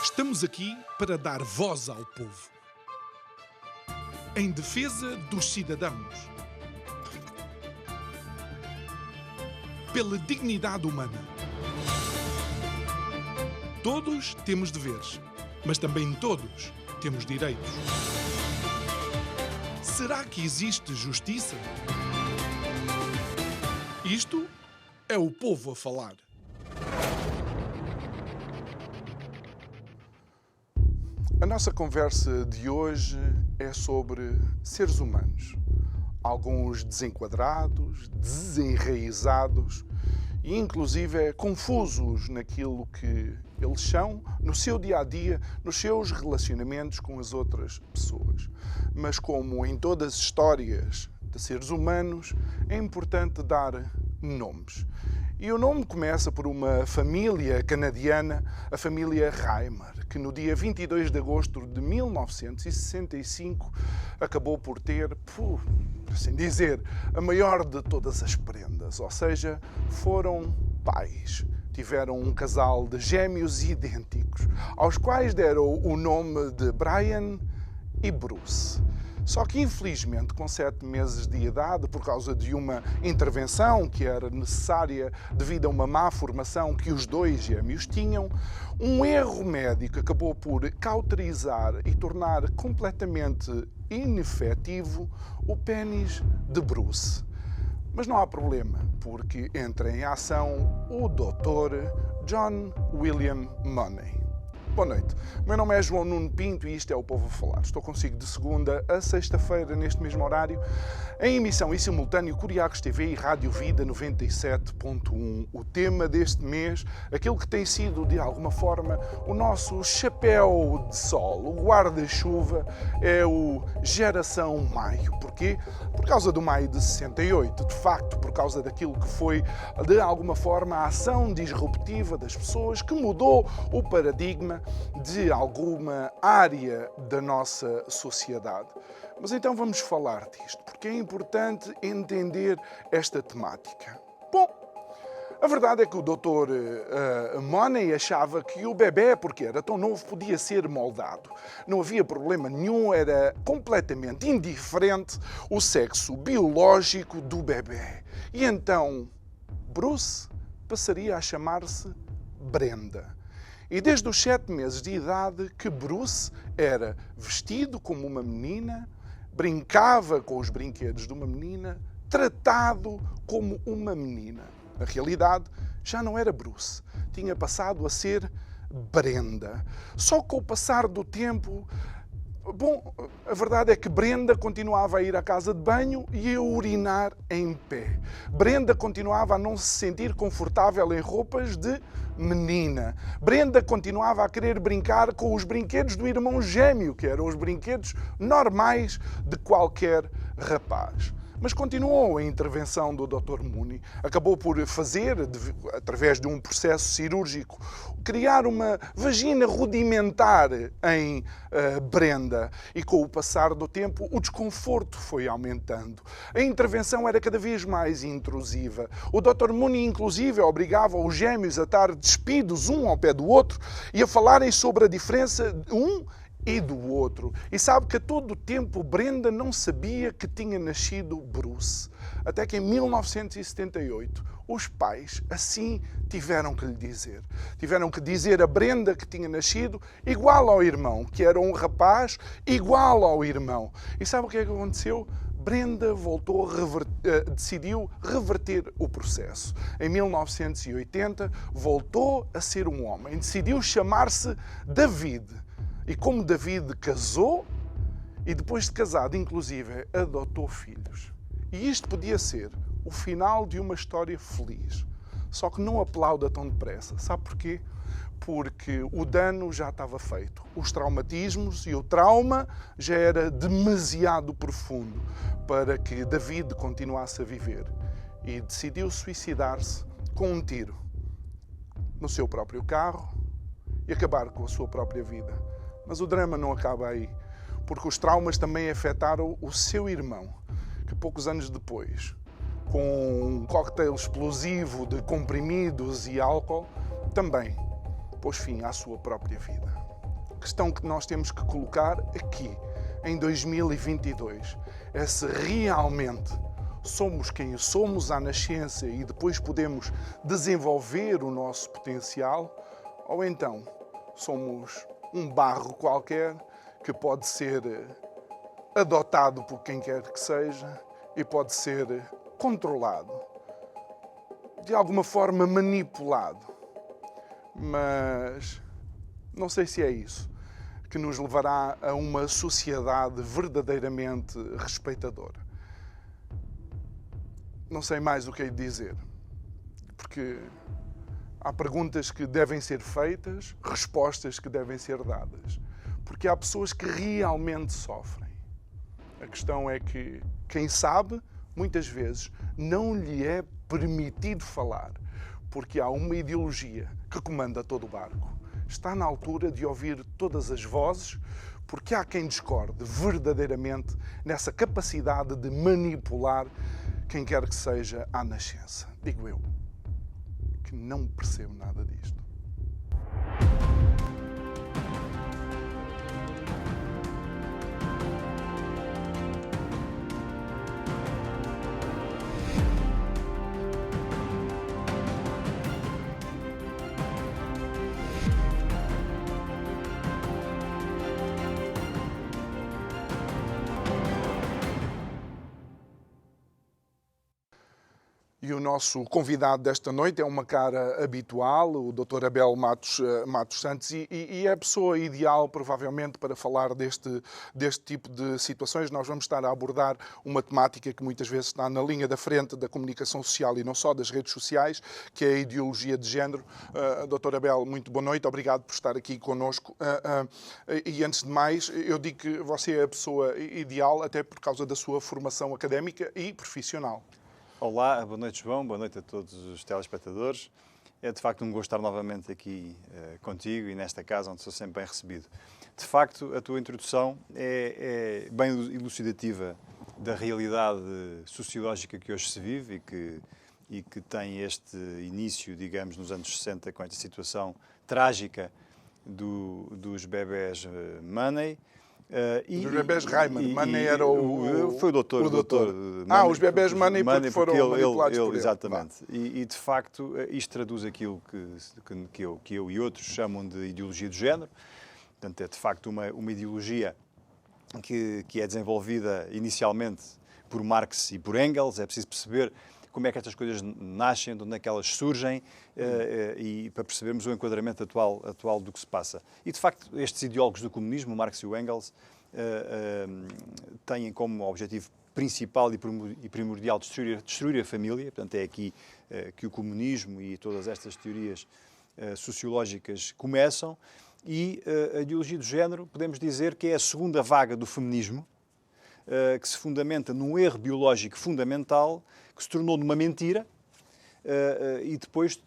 Estamos aqui para dar voz ao povo, em defesa dos cidadãos, pela dignidade humana. Todos temos deveres, mas também todos temos direitos. Será que existe justiça? Isto é o povo a falar. A nossa conversa de hoje é sobre seres humanos. Alguns desenquadrados, desenraizados e inclusive confusos naquilo que eles são, no seu dia-a-dia, nos seus relacionamentos com as outras pessoas. Mas como em todas as histórias de seres humanos, é importante dar nomes. E o nome começa por uma família canadiana, a família Reimer, que no dia 22 de agosto de 1965 acabou por ter, por assim dizer, a maior de todas as prendas. Ou seja, foram pais. Tiveram um casal de gêmeos idênticos, aos quais deram o nome de Brian e Bruce. Só que, infelizmente, com 7 meses de idade, por causa de uma intervenção que era necessária devido a uma má formação que os dois gêmeos tinham, um erro médico acabou por cauterizar e tornar completamente inefetivo o pénis de Bruce. Mas não há problema, porque entra em ação o Dr. John William Money. Boa noite. O meu nome é João Nuno Pinto e isto é o Povo a Falar. Estou consigo de segunda a sexta-feira, neste mesmo horário, em emissão em simultâneo Curiacos TV e Rádio Vida 97.1. O tema deste mês, aquilo que tem sido, de alguma forma, o nosso chapéu de sol, o guarda-chuva, é o Geração Maio. Porquê? Por causa do Maio de 68. De facto, por causa daquilo que foi, de alguma forma, a ação disruptiva das pessoas que mudou o paradigma de alguma área da nossa sociedade. Mas então vamos falar disto, porque é importante entender esta temática. Bom, a verdade é que o Dr. Money achava que o bebê, porque era tão novo, podia ser moldado. Não havia problema nenhum, era completamente indiferente o sexo biológico do bebê. E então, Bruce passaria a chamar-se Brenda. E desde os 7 meses de idade que Bruce era vestido como uma menina, brincava com os brinquedos de uma menina, tratado como uma menina. Na realidade, já não era Bruce, tinha passado a ser Brenda. Só com o passar do tempo, bom, a verdade é que Brenda continuava a ir à casa de banho e a urinar em pé. Brenda continuava a não se sentir confortável em roupas de menina. Brenda continuava a querer brincar com os brinquedos do irmão gêmeo, que eram os brinquedos normais de qualquer rapaz. Mas continuou a intervenção do Dr. Money. Acabou por fazer, através de um processo cirúrgico, criar uma vagina rudimentar em Brenda. E com o passar do tempo, o desconforto foi aumentando. A intervenção era cada vez mais intrusiva. O Dr. Money, inclusive, obrigava os gêmeos a estar despidos um ao pé do outro e a falarem sobre a diferença de um e do outro. E sabe que a todo o tempo Brenda não sabia que tinha nascido Bruce. Até que em 1978 os pais assim tiveram que lhe dizer. Tiveram que dizer a Brenda que tinha nascido igual ao irmão, que era um rapaz igual ao irmão. E sabe o que é que aconteceu? Brenda decidiu reverter o processo. Em 1980 voltou a ser um homem. Decidiu chamar-se David. E como David casou, e depois de casado, inclusive, adotou filhos. E isto podia ser o final de uma história feliz. Só que não aplauda tão depressa. Sabe porquê? Porque o dano já estava feito. Os traumatismos e o trauma já era demasiado profundo para que David continuasse a viver. E decidiu suicidar-se com um tiro no seu próprio carro e acabar com a sua própria vida. Mas o drama não acaba aí, porque os traumas também afetaram o seu irmão, que poucos anos depois, com um cocktail explosivo de comprimidos e álcool, também pôs fim à sua própria vida. A questão que nós temos que colocar aqui, em 2022, é se realmente somos quem somos à nascença e depois podemos desenvolver o nosso potencial, ou então somos um barro qualquer que pode ser adotado por quem quer que seja e pode ser controlado, de alguma forma manipulado. Mas não sei se é isso que nos levará a uma sociedade verdadeiramente respeitadora. Não sei mais o que hei de dizer, porque há perguntas que devem ser feitas, respostas que devem ser dadas, porque há pessoas que realmente sofrem. A questão é que quem sabe, muitas vezes, não lhe é permitido falar, porque há uma ideologia que comanda todo o barco. Está na altura de ouvir todas as vozes, porque há quem discorde verdadeiramente nessa capacidade de manipular quem quer que seja à nascença. Digo eu, que não percebo nada disto. E o nosso convidado desta noite é uma cara habitual, o Dr. Abel Matos Santos, e é a pessoa ideal, provavelmente, para falar deste tipo de situações. Nós vamos estar a abordar uma temática que muitas vezes está na linha da frente da comunicação social e não só das redes sociais, que é a ideologia de género. Dr. Abel, muito boa noite, obrigado por estar aqui connosco. E antes de mais, eu digo que você é a pessoa ideal, até por causa da sua formação académica e profissional. Olá, boa noite, João, boa noite a todos os telespectadores. É de facto um gosto estar novamente aqui contigo e nesta casa onde sou sempre bem recebido. De facto, a tua introdução é bem elucidativa da realidade sociológica que hoje se vive e que tem este início, digamos, nos anos 60, com esta situação trágica dos bebés Money. Dos bebés Rayman. Money era o... Foi o doutor. Os bebés Money porque foram manipulados por ele. Exatamente. E, de facto, isto traduz aquilo que eu e outros chamam de ideologia de género. Portanto, é, de facto, uma ideologia que é desenvolvida inicialmente por Marx e por Engels. É preciso perceber como é que estas coisas nascem, de onde é que elas surgem, e para percebermos o enquadramento atual do que se passa. E, de facto, estes ideólogos do comunismo, Marx e o Engels, têm como objetivo principal e primordial destruir a família. Portanto, é aqui que o comunismo e todas estas teorias sociológicas começam. E a ideologia do género, podemos dizer que é a segunda vaga do feminismo, que se fundamenta num erro biológico fundamental, que se tornou numa mentira e depois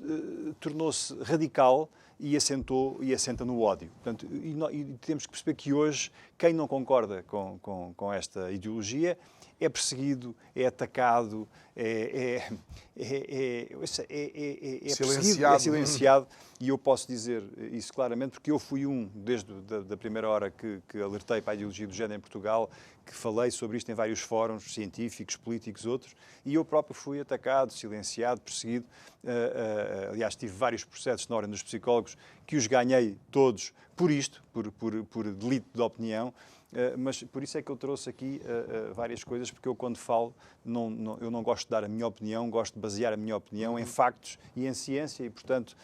tornou-se radical e assenta no ódio. Portanto, e temos que perceber que hoje quem não concorda com esta ideologia é perseguido, é atacado, é silenciado. E eu posso dizer isso claramente porque eu fui desde a primeira hora que alertei para a ideologia do género em Portugal, que falei sobre isto em vários fóruns científicos, políticos, outros, e eu próprio fui atacado, silenciado, perseguido. Aliás, tive vários processos na ordem dos psicólogos que os ganhei todos por isto, por delito de opinião. Mas por isso é que eu trouxe aqui várias coisas, porque eu, quando falo, eu não gosto de dar a minha opinião, gosto de basear a minha opinião em factos e em ciência e, portanto,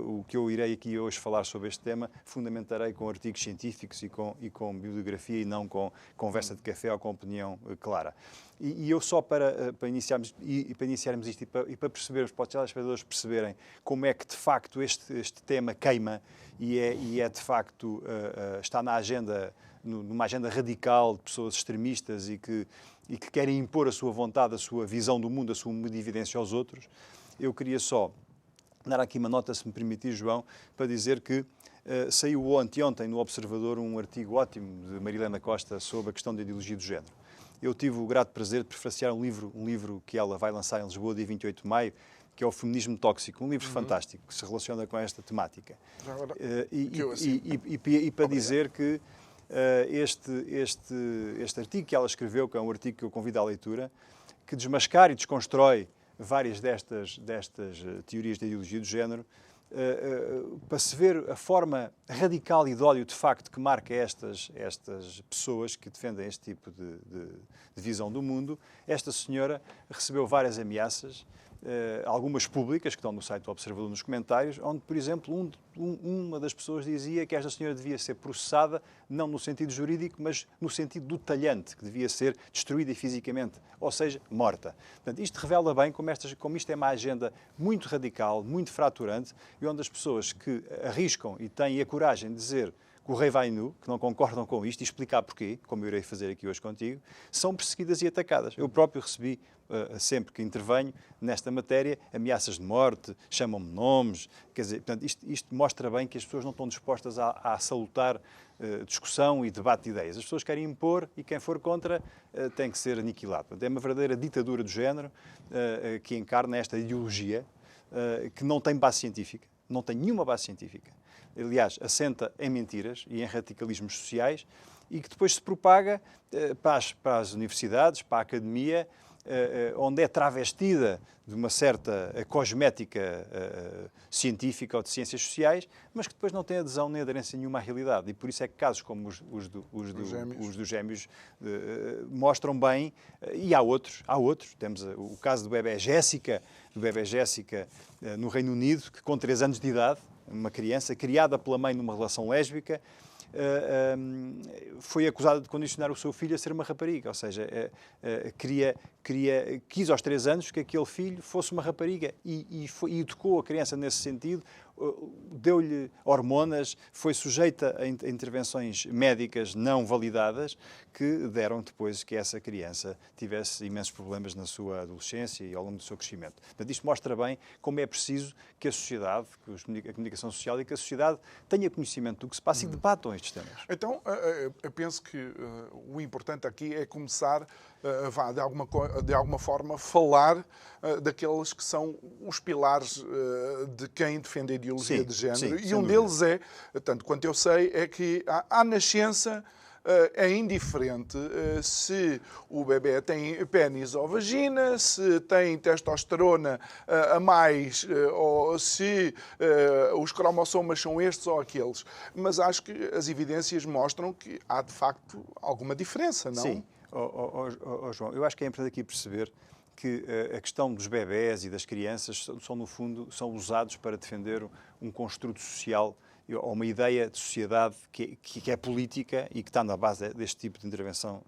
o que eu irei aqui hoje falar sobre este tema fundamentarei com artigos científicos e com bibliografia e não com conversa de café ou com opinião clara. E eu só para iniciarmos isto e para percebermos, para os telespectadores perceberem como é que, de facto, este tema queima e é de facto, está na agenda, numa agenda radical de pessoas extremistas e que querem impor a sua vontade, a sua visão do mundo, a sua medividência aos outros. Eu queria só dar aqui uma nota, se me permitir, João, para dizer que saiu anteontem no Observador um artigo ótimo de Marilena Costa sobre a questão da ideologia do género. Eu tive o grato prazer de prefaciar um livro que ela vai lançar em Lisboa, dia 28 de maio, que é o Feminismo Tóxico, um livro fantástico que se relaciona com esta temática. E para dizer que este artigo que ela escreveu, que é um artigo que eu convido à leitura, que desmascara e desconstrói várias destas teorias da ideologia do género, para se ver a forma radical e de ódio, de facto, que marca estas pessoas que defendem este tipo de visão do mundo. Esta senhora recebeu várias ameaças, algumas públicas, que estão no site do Observador nos comentários, onde, por exemplo, uma das pessoas dizia que esta senhora devia ser processada, não no sentido jurídico, mas no sentido do talhante, que devia ser destruída fisicamente, ou seja, morta. Portanto, isto revela bem como isto é uma agenda muito radical, muito fraturante, e onde as pessoas que arriscam e têm a coragem de dizer que o rei vai nu, que não concordam com isto, e explicar porquê, como eu irei fazer aqui hoje contigo, são perseguidas e atacadas. Eu próprio recebi, sempre que intervenho nesta matéria, ameaças de morte, chamam-me nomes, quer dizer, portanto, isto mostra bem que as pessoas não estão dispostas a salutar discussão e debate de ideias. As pessoas querem impor e quem for contra tem que ser aniquilado. Portanto, é uma verdadeira ditadura do género que encarna esta ideologia que não tem base científica, não tem nenhuma base científica. Aliás, assenta em mentiras e em radicalismos sociais e que depois se propaga para as universidades, para a academia, onde é travestida de uma certa cosmética científica ou de ciências sociais, mas que depois não tem adesão nem aderência nenhuma à realidade. E por isso é que casos como os dos gêmeos mostram bem, e há outros. Temos o caso do bebé Jéssica no Reino Unido, que com 3 anos de idade, uma criança criada pela mãe numa relação lésbica, foi acusada de condicionar o seu filho a ser uma rapariga, ou seja, quis aos 3 anos que aquele filho fosse uma rapariga e educou a criança nesse sentido, deu-lhe hormonas, foi sujeita a intervenções médicas não validadas que deram depois que essa criança tivesse imensos problemas na sua adolescência e ao longo do seu crescimento. Portanto, isto mostra bem como é preciso que a sociedade, a comunicação social e que a sociedade tenha conhecimento do que se passa e debatam estes temas. Então, eu penso que o importante aqui é começar de alguma forma, falar daqueles que são os pilares de quem defende a ideologia de género. E um deles é, tanto quanto eu sei, é que à nascença é indiferente se o bebê tem pênis ou vagina, se tem testosterona a mais ou se os cromossomas são estes ou aqueles. Mas acho que as evidências mostram que há, de facto, alguma diferença, não? Sim. João, eu acho que é importante aqui perceber que a questão dos bebés e das crianças são, no fundo, são usados para defender um construto social ou uma ideia de sociedade que é política e que está na base deste tipo de intervenção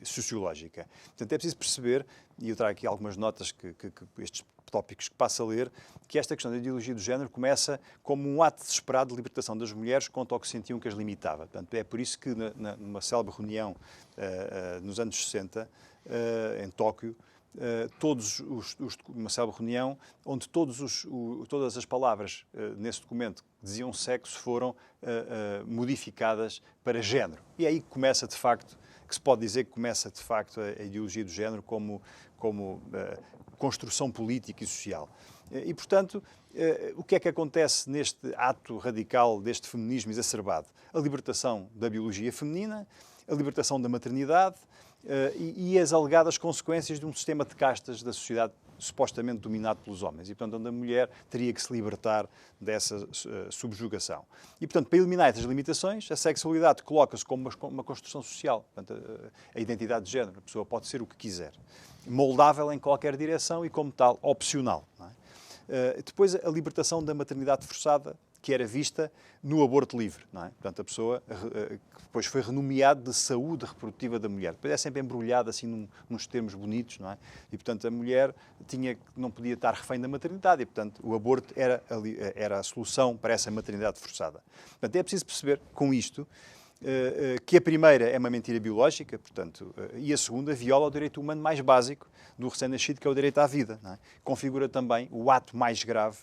sociológica. Portanto, é preciso perceber, e eu trago aqui algumas notas que estes tópicos que passo a ler, que esta questão da ideologia do género começa como um ato desesperado de libertação das mulheres quanto ao que sentiam que as limitava. Portanto, é por isso que numa célebre reunião nos anos 60, em Tóquio, uma célebre reunião onde todas as palavras nesse documento que diziam sexo foram modificadas para género. E é aí que começa, de facto, que se pode dizer que começa, de facto, a ideologia do género como construção política e social. E, portanto, o que é que acontece neste ato radical deste feminismo exacerbado? A libertação da biologia feminina, a libertação da maternidade e as alegadas consequências de um sistema de castas da sociedade supostamente dominado pelos homens. E, portanto, onde a mulher teria que se libertar dessa subjugação. E, portanto, para eliminar essas limitações, a sexualidade coloca-se como uma construção social. Portanto, a identidade de género. A pessoa pode ser o que quiser. Moldável em qualquer direção e, como tal, opcional. Não é? Depois, a libertação da maternidade forçada, que era vista no aborto livre. Não é? Portanto, a pessoa depois foi renomeada de saúde reprodutiva da mulher. Depois é sempre embrulhada assim nos termos bonitos, não é? E, portanto, a mulher não podia estar refém da maternidade e, portanto, o aborto era a solução para essa maternidade forçada. Portanto, é preciso perceber com isto que a primeira é uma mentira biológica, portanto, e a segunda viola o direito humano mais básico do recém-nascido, que é o direito à vida. Não é? Configura também o ato mais grave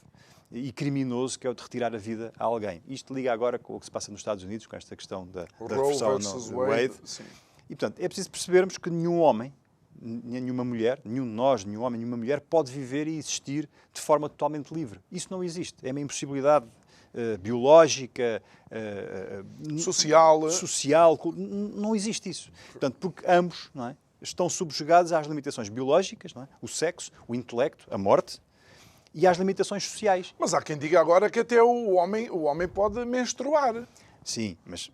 e criminoso, que é o de retirar a vida a alguém. Isto liga agora com o que se passa nos Estados Unidos, com esta questão da reversão do Wade. E, portanto, é preciso percebermos que nenhum homem, nenhuma mulher, nenhum de nós, nenhum homem, nenhuma mulher pode viver e existir de forma totalmente livre. Isso não existe. É uma impossibilidade biológica, social, não existe isso. Portanto, porque ambos, não é, estão subjugados às limitações biológicas, não é, o sexo, o intelecto, a morte, e às limitações sociais. Mas há quem diga agora que até o homem pode menstruar. Sim, mas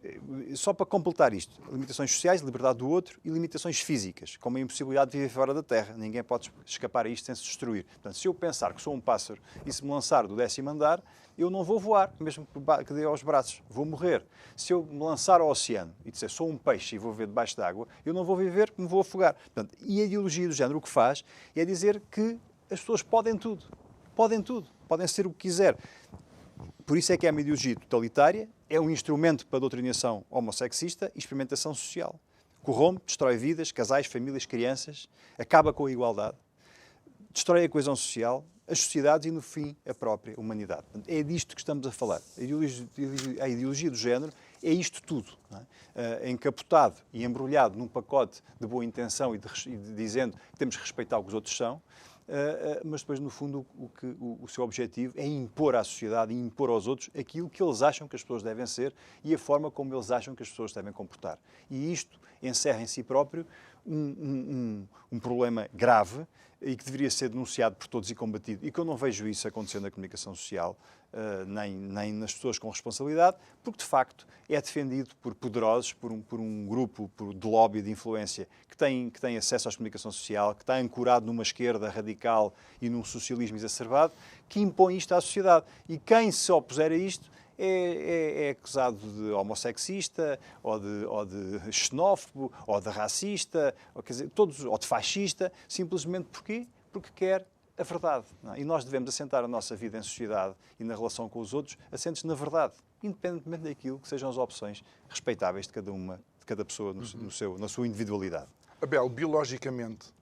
só para completar isto, limitações sociais, liberdade do outro e limitações físicas, como a impossibilidade de viver fora da Terra. Ninguém pode escapar a isto sem se destruir. Portanto, se eu pensar que sou um pássaro e se me lançar do 10º andar, eu não vou voar, mesmo que dê aos braços, vou morrer. Se eu me lançar ao oceano e disser sou um peixe e vou viver debaixo d'água, eu não vou viver, me vou afogar. Portanto, e a ideologia do género o que faz é dizer que as pessoas podem tudo, podem ser o que quiser. Por isso é que é uma ideologia totalitária, é um instrumento para a doutrinação homossexista e experimentação social. Corrompe, destrói vidas, casais, famílias, crianças, acaba com a igualdade, destrói a coesão social, as sociedades e, no fim, a própria humanidade. É disto que estamos a falar. A ideologia do género é isto tudo, não é? Encapotado e embrulhado num pacote de boa intenção e dizendo que temos que respeitar o que os outros são, mas depois, no fundo, o seu objetivo é impor à sociedade e impor aos outros aquilo que eles acham que as pessoas devem ser e a forma como eles acham que as pessoas devem comportar. E isto encerra em si próprio um problema grave e que deveria ser denunciado por todos e combatido, e que eu não vejo isso acontecer na comunicação social, nem nas pessoas com responsabilidade, porque de facto é defendido por poderosos, por um grupo de lobby, de influência, que tem acesso à comunicação social, que está ancorado numa esquerda radical e num socialismo exacerbado, que impõe isto à sociedade. E quem se opuser a isto é acusado de homossexista, ou de xenófobo, ou de racista, ou de fascista, simplesmente porquê? Porque quer a verdade. Não é? E nós devemos assentar a nossa vida em sociedade e na relação com os outros, assentes na verdade, independentemente daquilo que sejam as opções respeitáveis de cada pessoa na sua individualidade. Abel, biologicamente,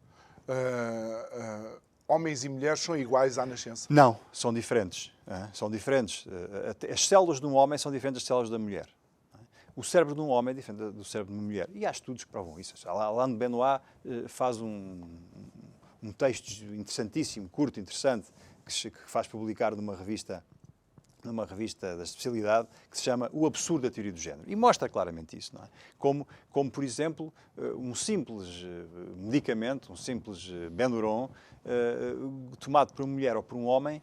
homens e mulheres são iguais à nascença? Não, são diferentes. São diferentes. As células de um homem são diferentes das células da mulher. O cérebro de um homem é diferente do cérebro de uma mulher. E há estudos que provam isso. Alain de Benoist faz um texto interessantíssimo, curto, interessante, que faz publicar numa revista da especialidade, que se chama O Absurdo da Teoria do Género. E mostra claramente isso, não é? Como por exemplo, um simples medicamento, um simples Benuron, tomado por uma mulher ou por um homem,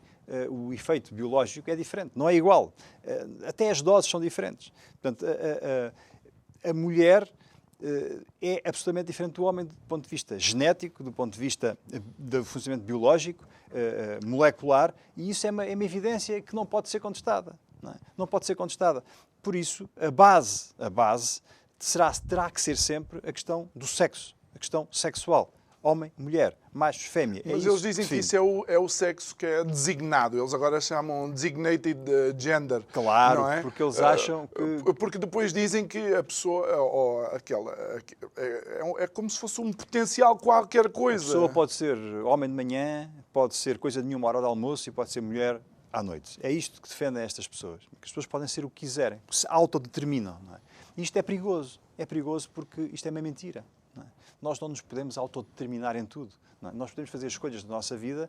o efeito biológico é diferente, não é igual. Até as doses são diferentes. Portanto, a mulher é absolutamente diferente do homem do ponto de vista genético, do ponto de vista do funcionamento biológico, molecular, e isso é uma evidência que não pode ser contestada. Não pode ser contestada. Por isso, a base terá que ser sempre a questão do sexo, a questão sexual. Homem, mulher, macho, fêmea. Mas eles dizem que isso é o sexo que é designado. Eles agora chamam designated gender. Claro, não é? Porque eles acham que... Porque depois dizem que a pessoa, ou aquela, é como se fosse um potencial qualquer coisa. A pessoa pode ser homem de manhã, pode ser coisa de nenhuma hora de almoço e pode ser mulher à noite. É isto que defendem estas pessoas. Que as pessoas podem ser o que quiserem, que se autodeterminam. Não é? E isto é perigoso. É perigoso porque isto é uma mentira. Não é? Nós não nos podemos autodeterminar em tudo. Não é? Nós podemos fazer escolhas da nossa vida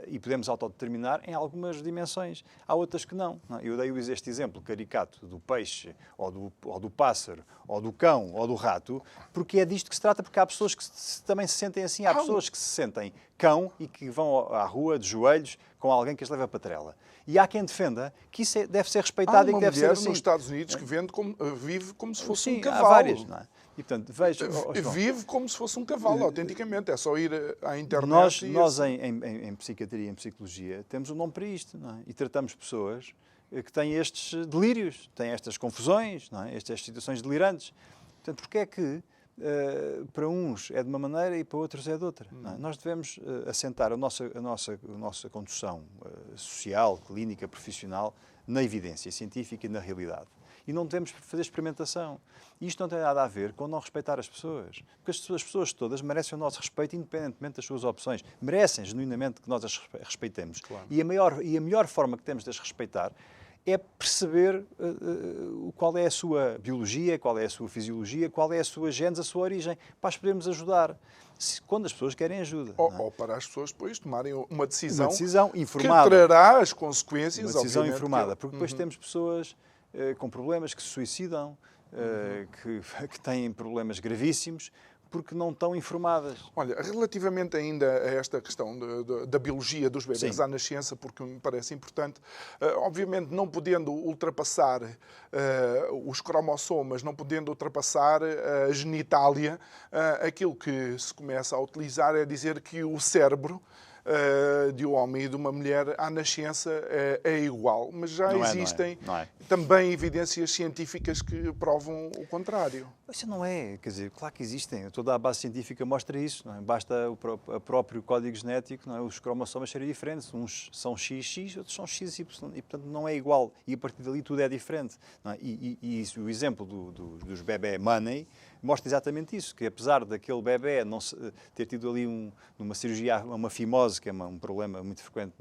e podemos autodeterminar em algumas dimensões. Há outras que não. Eu dei este exemplo caricato do peixe, ou do pássaro, ou do cão, ou do rato, porque é disto que se trata, porque há pessoas que também se sentem assim. Há pessoas que se sentem cão e que vão à rua de joelhos com alguém que as leva para trela. E há quem defenda que isso deve ser respeitado e que deve ser assim. Há uma mulher nos Estados Unidos que vive como se fosse um cavalo. Há várias, não é? E, portanto, vive como se fosse um cavalo, autenticamente. É só ir à internet. Nós em psiquiatria e em psicologia, temos um nome para isto, não é? E tratamos pessoas que têm estes delírios, têm estas confusões, não é? Estas situações delirantes. Portanto, porque é que para uns é de uma maneira e para outros é de outra? Não é? Nós devemos assentar a nossa condução social, clínica, profissional na evidência científica e na realidade. E não devemos fazer experimentação. E isto não tem nada a ver com não respeitar as pessoas. Porque as pessoas todas merecem o nosso respeito, independentemente das suas opções. Merecem, genuinamente, que nós as respeitemos. Claro. E a melhor forma que temos de as respeitar é perceber qual é a sua biologia, qual é a sua fisiologia, qual é a sua gênese, a sua origem, para as podermos ajudar. Quando as pessoas querem ajuda. Ou para as pessoas depois tomarem uma decisão informada. Que trará as consequências, uma decisão obviamente, informada. Porque depois temos pessoas com problemas que se suicidam, que têm problemas gravíssimos, porque não estão informadas. Olha, relativamente ainda a esta questão da biologia dos bebés Sim. à nascença, porque me parece importante, obviamente não podendo ultrapassar os cromossomas, não podendo ultrapassar a genitália, aquilo que se começa a utilizar é dizer que o cérebro de um homem e de uma mulher à nascença é igual. Mas já existem também evidências científicas que provam o contrário. Isso não é, quer dizer, claro que existem. Toda a base científica mostra isso. Não é? Basta o próprio código genético, não é? Os cromossomas serem diferentes. Uns são XX, outros são XY. E, portanto, não é igual. E, a partir dali, tudo é diferente. Não é? E o exemplo dos bebé money mostra exatamente isso, que apesar daquele bebé não ter tido ali numa cirurgia, uma fimose, que é um problema muito frequente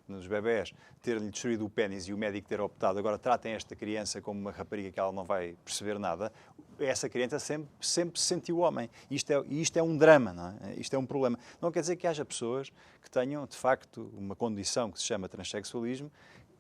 nos bebés, ter-lhe destruído o pénis e o médico ter optado, agora tratem esta criança como uma rapariga que ela não vai perceber nada, essa criança sempre se sentiu homem. E isto é um drama, não é? Isto é um problema. Não quer dizer que haja pessoas que tenham, de facto, uma condição que se chama transexualismo,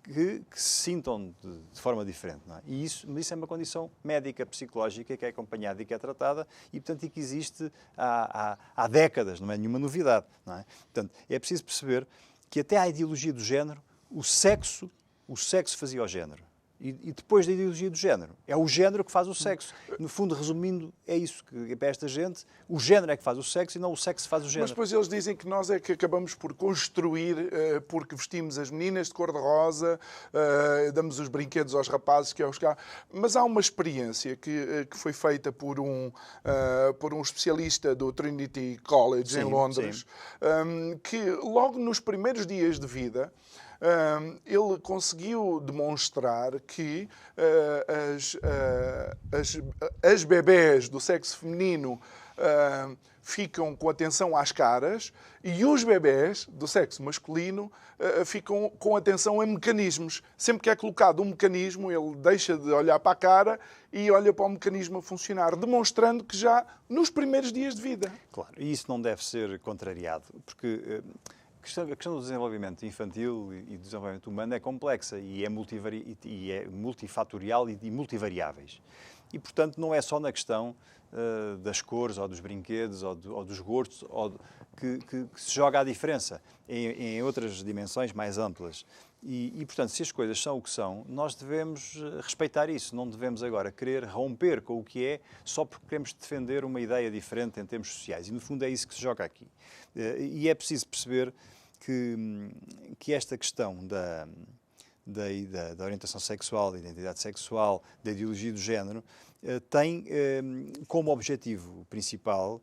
que se sintam de forma diferente. Não é? E isso é uma condição médica, psicológica, que é acompanhada e que é tratada e, portanto, e que existe há décadas, não é nenhuma novidade. Não é? Portanto, é preciso perceber que até à ideologia do género, o sexo fazia o género. E depois da ideologia do género, é o género que faz o sexo. No fundo, resumindo, é isso, que para esta gente, o género é que faz o sexo e não o sexo faz o género. Mas depois eles dizem que nós é que acabamos por construir, porque vestimos as meninas de cor-de-rosa, damos os brinquedos aos rapazes, que é os cá. Mas há uma experiência que foi feita por um especialista do Trinity College, em Londres, que logo nos primeiros dias de vida, ele conseguiu demonstrar que as bebés do sexo feminino ficam com atenção às caras e os bebés do sexo masculino ficam com atenção a mecanismos. Sempre que é colocado um mecanismo, ele deixa de olhar para a cara e olha para o mecanismo a funcionar, demonstrando que já nos primeiros dias de vida. Claro, e isso não deve ser contrariado, porque a questão do desenvolvimento infantil e do desenvolvimento humano é complexa e é multifatorial e multivariáveis. E, portanto, não é só na questão das cores ou dos brinquedos ou dos gostos que se joga a diferença, em outras dimensões mais amplas. E, portanto, se as coisas são o que são, nós devemos respeitar isso. Não devemos agora querer romper com o que é só porque queremos defender uma ideia diferente em termos sociais. E, no fundo, é isso que se joga aqui. E é preciso perceber que esta questão da orientação sexual, da identidade sexual, da ideologia do género, tem como objetivo principal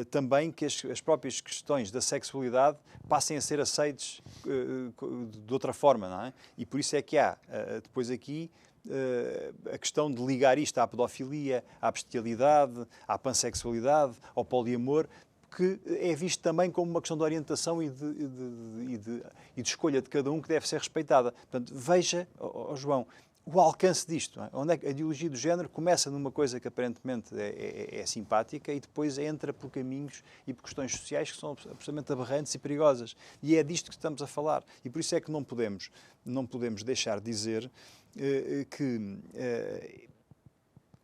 também que as próprias questões da sexualidade passem a ser aceites de outra forma, não é? E por isso é que há depois aqui a questão de ligar isto à pedofilia, à bestialidade, à pansexualidade, ao poliamor, que é visto também como uma questão de orientação e de escolha de cada um que deve ser respeitada. Portanto, veja, João, o alcance disto. Não é? Onde é que a ideologia do género começa numa coisa que aparentemente é simpática e depois entra por caminhos e por questões sociais que são absolutamente aberrantes e perigosas. E é disto que estamos a falar. E por isso é que não podemos deixar de dizer que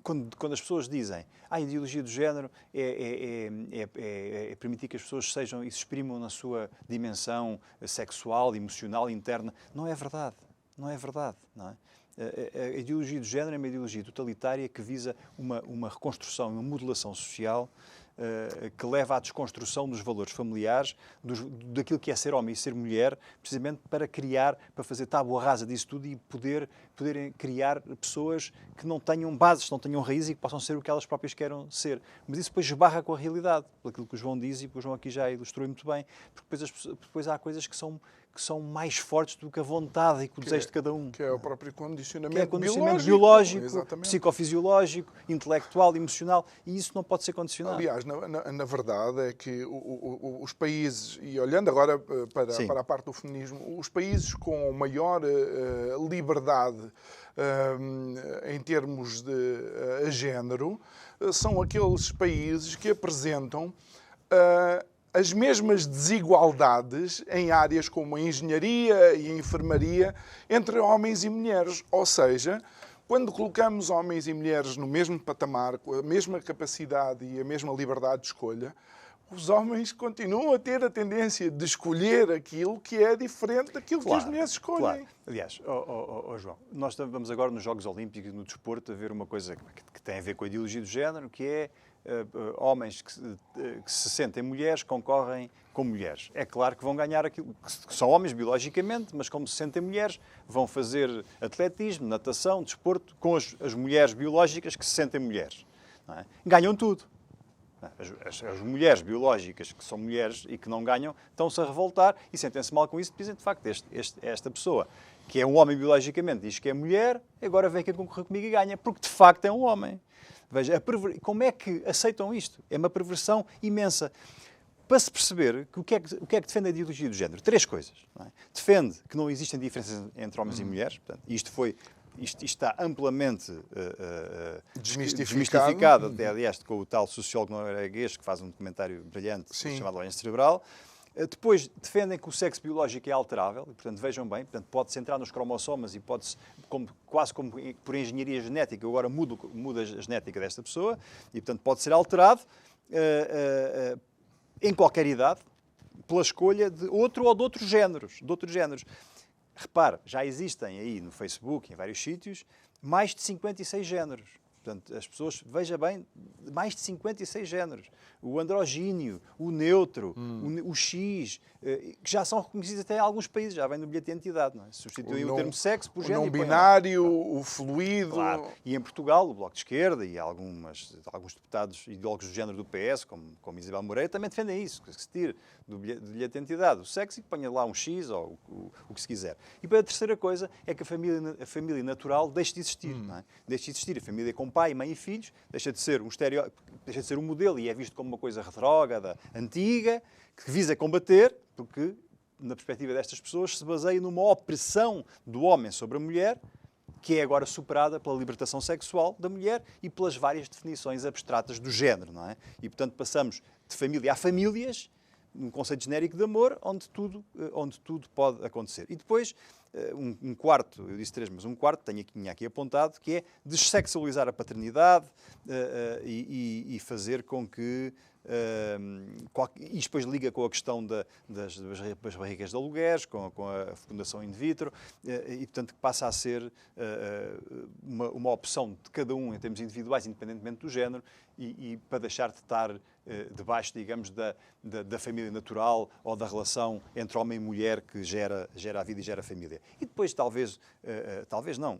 quando as pessoas dizem a ideologia do género é permitir que as pessoas sejam e se exprimam na sua dimensão sexual, emocional, interna, não é verdade. Não é verdade. Não é? A ideologia do género é uma ideologia totalitária que visa uma reconstrução, uma modelação social que leva à desconstrução dos valores familiares, daquilo que é ser homem e ser mulher, precisamente para fazer tábua rasa disso tudo e poderem criar pessoas que não tenham bases, não tenham raízes e que possam ser o que elas próprias queiram ser. Mas isso depois esbarra com a realidade, pelo aquilo que o João diz e que o João aqui já ilustrou muito bem, porque depois há coisas que são que são mais fortes do que a vontade e que o desejo de cada um. Que é o próprio condicionamento, Que é condicionamento biológico, exatamente, psicofisiológico, intelectual, emocional, e isso não pode ser condicionado. Aliás, na verdade é que os países, e olhando agora para a parte do feminismo, os países com maior liberdade em termos de género são aqueles países que apresentam as mesmas desigualdades em áreas como a engenharia e a enfermaria entre homens e mulheres. Ou seja, quando colocamos homens e mulheres no mesmo patamar, com a mesma capacidade e a mesma liberdade de escolha, os homens continuam a ter a tendência de escolher aquilo que é diferente daquilo que as mulheres escolhem. Claro. Aliás, João, nós vamos agora nos Jogos Olímpicos, no desporto, a ver uma coisa que tem a ver com a ideologia do género, que é homens que se sentem mulheres concorrem com mulheres. É claro que vão ganhar aquilo, que são homens biologicamente, mas como se sentem mulheres, vão fazer atletismo, natação, desporto, com as mulheres biológicas que se sentem mulheres. Não é? Ganham tudo. As mulheres biológicas que são mulheres e que não ganham estão-se a revoltar e sentem-se mal com isso, dizem de facto esta pessoa, que é um homem biologicamente, diz que é mulher, agora vem aqui concorrer comigo e ganha, porque de facto é um homem. Veja, como é que aceitam isto? É uma perversão imensa. Para se perceber que o que é que defende a ideologia do género? Três coisas. Não é? Defende que não existem diferenças entre homens e mulheres. Portanto, isto está amplamente desmistificado, até, aliás, com o tal sociólogo norueguês que faz um documentário brilhante chamado Doença Cerebral. Depois, defendem que o sexo biológico é alterável, e, portanto, vejam bem, pode-se entrar nos cromossomas e pode-se, quase como por engenharia genética, agora muda a genética desta pessoa, e, portanto, pode ser alterado em qualquer idade, pela escolha de outro ou de outros géneros. Repare, já existem aí no Facebook, em vários sítios, mais de 56 géneros. Portanto, as pessoas, veja bem, mais de 56 géneros. O androgíneo, o neutro, o X, que já são reconhecidos até em alguns países, já vem no bilhete de identidade, não é? Substituem o termo sexo por género. O não binário, o fluido. Claro. E em Portugal, o Bloco de Esquerda e alguns deputados ideólogos do género do PS, como Isabel Moreira, também defendem isso, que se tire do bilhete de identidade o sexo e que ponha lá um X ou o que se quiser. E para a terceira coisa é que a família natural deixe de existir, não é? Deixe de existir a família com pai, mãe e filhos, deixa de ser um estereótipo, deixa de ser um modelo e é visto como uma coisa retrógrada, antiga, que visa combater, porque, na perspectiva destas pessoas, se baseia numa opressão do homem sobre a mulher, que é agora superada pela libertação sexual da mulher e pelas várias definições abstratas do género, não é? E, portanto, passamos de família a famílias, num conceito genérico de amor, onde tudo pode acontecer. E depois, um quarto, eu disse três, mas um quarto, tinha aqui apontado, que é dessexualizar a paternidade e fazer com que... e depois liga com a questão das barrigas de alugueres, com a fecundação in vitro, e portanto que passa a ser uma opção de cada um em termos individuais, independentemente do género, e para deixar de estar debaixo, digamos, da família natural ou da relação entre homem e mulher que gera a vida e gera a família. E depois, talvez não,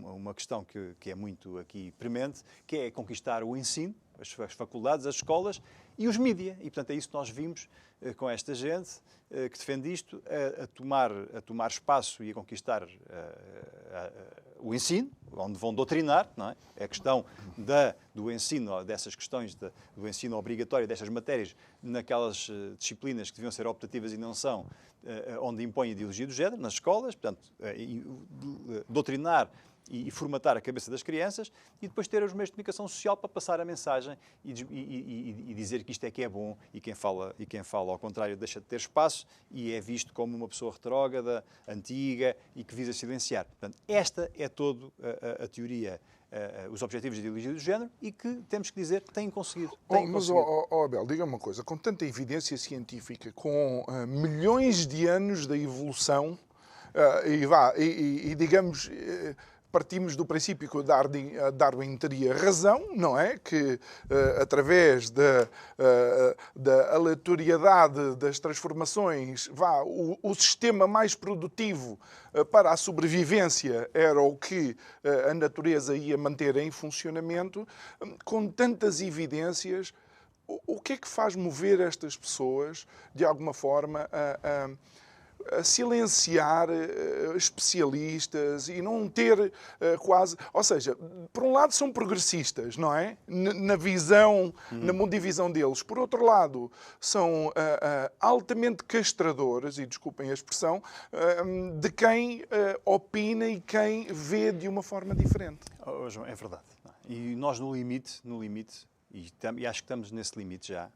uma questão que é muito aqui premente, que é conquistar o ensino, as faculdades, as escolas e os mídia. E, portanto, é isso que nós vimos com esta gente que defende isto, a tomar espaço e a conquistar o ensino, onde vão doutrinar, não é? É a questão do ensino, dessas questões do ensino obrigatório destas matérias, naquelas disciplinas que deviam ser optativas e não são, onde impõe a ideologia do género, nas escolas, portanto, doutrinar e formatar a cabeça das crianças e depois ter os meios de comunicação social para passar a mensagem e dizer que isto é que é bom e quem fala ao contrário deixa de ter espaço e é visto como uma pessoa retrógrada, antiga e que visa silenciar. Portanto, esta é toda a teoria, os objetivos de ideologia do género e que temos que dizer que têm conseguido. Mas, Abel, diga-me uma coisa, com tanta evidência científica, com milhões de anos da evolução digamos... Partimos do princípio que o Darwin teria razão, não é? Que através da aleatoriedade das transformações, o sistema mais produtivo para a sobrevivência era o que a natureza ia manter em funcionamento. Com tantas evidências, o que é que faz mover estas pessoas, de alguma forma, silenciar especialistas e não ter quase... Ou seja, por um lado são progressistas, não é? Na visão, na mundivisão deles. Por outro lado, são altamente castradores, e desculpem a expressão, de quem opina e quem vê de uma forma diferente. João, é verdade. E nós no limite, e acho que estamos nesse limite já,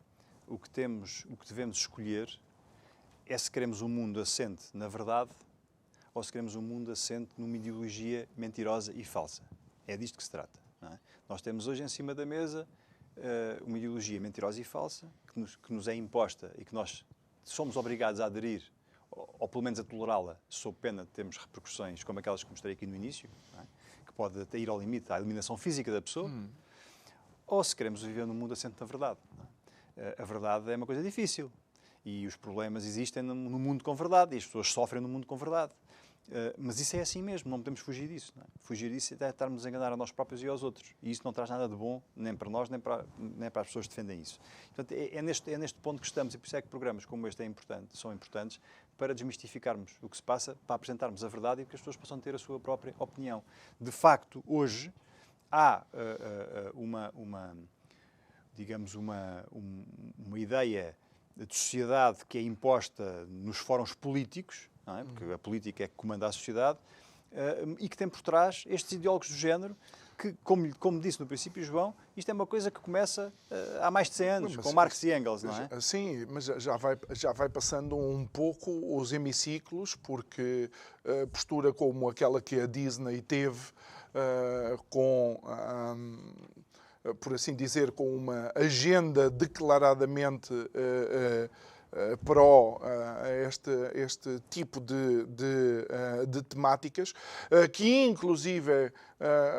o que devemos escolher é se queremos um mundo assente na verdade ou se queremos um mundo assente numa ideologia mentirosa e falsa. É disto que se trata. Não é? Nós temos hoje em cima da mesa uma ideologia mentirosa e falsa que nos é imposta e que nós somos obrigados a aderir ou pelo menos a tolerá-la sob pena de termos repercussões como aquelas que mostrei aqui no início, não é? Que pode até ir ao limite da eliminação física da pessoa, ou se queremos viver num mundo assente na verdade. Não é? A verdade é uma coisa difícil. E os problemas existem no mundo com verdade, e as pessoas sofrem no mundo com verdade. Mas isso é assim mesmo, não podemos fugir disso. Não é? Fugir disso é estarmos a enganar a nós próprios e aos outros. E isso não traz nada de bom, nem para nós, nem para as pessoas que defendem isso. Portanto, é neste ponto que estamos, e por isso é que programas como este são importantes para desmistificarmos o que se passa, para apresentarmos a verdade e que as pessoas possam ter a sua própria opinião. De facto, hoje, há uma ideia de sociedade que é imposta nos fóruns políticos, não é? Porque a política é que comanda a sociedade, e que tem por trás estes ideólogos do género que, como disse no princípio, João, isto é uma coisa que começa há mais de 100 anos, com Marx e Engels, não é? Sim, mas já vai passando um pouco os hemiciclos, porque postura como aquela que a Disney teve por assim dizer, com uma agenda declaradamente pró este tipo de temáticas, que inclusive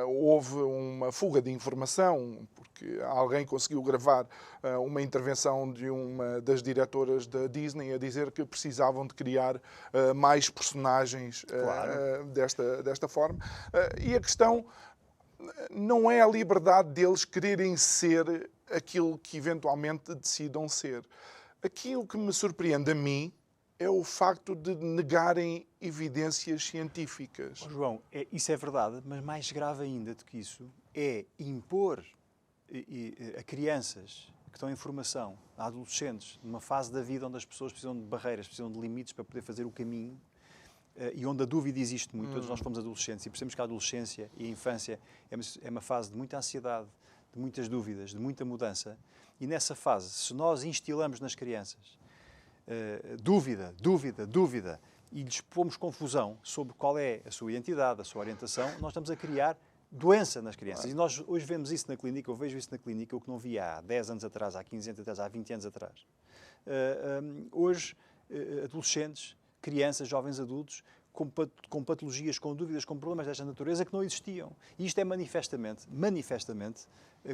houve uma fuga de informação, porque alguém conseguiu gravar uma intervenção de uma das diretoras da Disney a dizer que precisavam de criar mais personagens desta forma. E a questão não é a liberdade deles quererem ser aquilo que eventualmente decidam ser. Aquilo que me surpreende a mim é o facto de negarem evidências científicas. João, isso é verdade, mas mais grave ainda do que isso é impor a crianças que estão em formação, a adolescentes, numa fase da vida onde as pessoas precisam de barreiras, precisam de limites para poder fazer o caminho, e onde a dúvida existe muito. Todos nós fomos adolescentes e percebemos que a adolescência e a infância é uma fase de muita ansiedade, de muitas dúvidas, de muita mudança. E nessa fase, se nós instilamos nas crianças dúvida, e lhes pomos confusão sobre qual é a sua identidade, a sua orientação, nós estamos a criar doença nas crianças. E nós hoje vemos isso na clínica, eu vejo isso na clínica, o que não via há 10 anos atrás, há 15 anos atrás, há 20 anos atrás. Hoje, adolescentes, crianças, jovens adultos, com patologias, com dúvidas, com problemas desta natureza que não existiam. E isto é manifestamente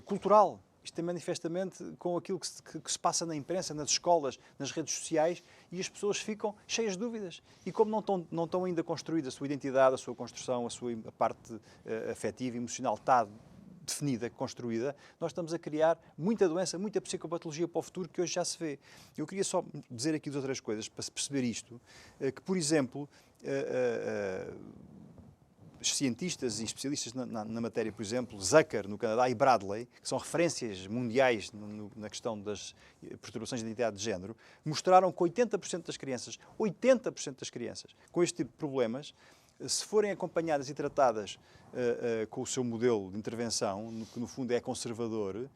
cultural. Isto é manifestamente com aquilo que se passa na imprensa, nas escolas, nas redes sociais, e as pessoas ficam cheias de dúvidas. E como não estão ainda construídas a sua identidade, a sua construção, a parte afetiva, emocional está definida, construída, nós estamos a criar muita doença, muita psicopatologia para o futuro que hoje já se vê. Eu queria só dizer aqui duas outras coisas para se perceber isto, que, por exemplo, os cientistas e especialistas na matéria, por exemplo, Zucker, no Canadá, e Bradley, que são referências mundiais na questão das perturbações de identidade de género, mostraram que 80% das crianças com este tipo de problemas, se forem acompanhadas e tratadas com o seu modelo de intervenção, que no fundo é conservador,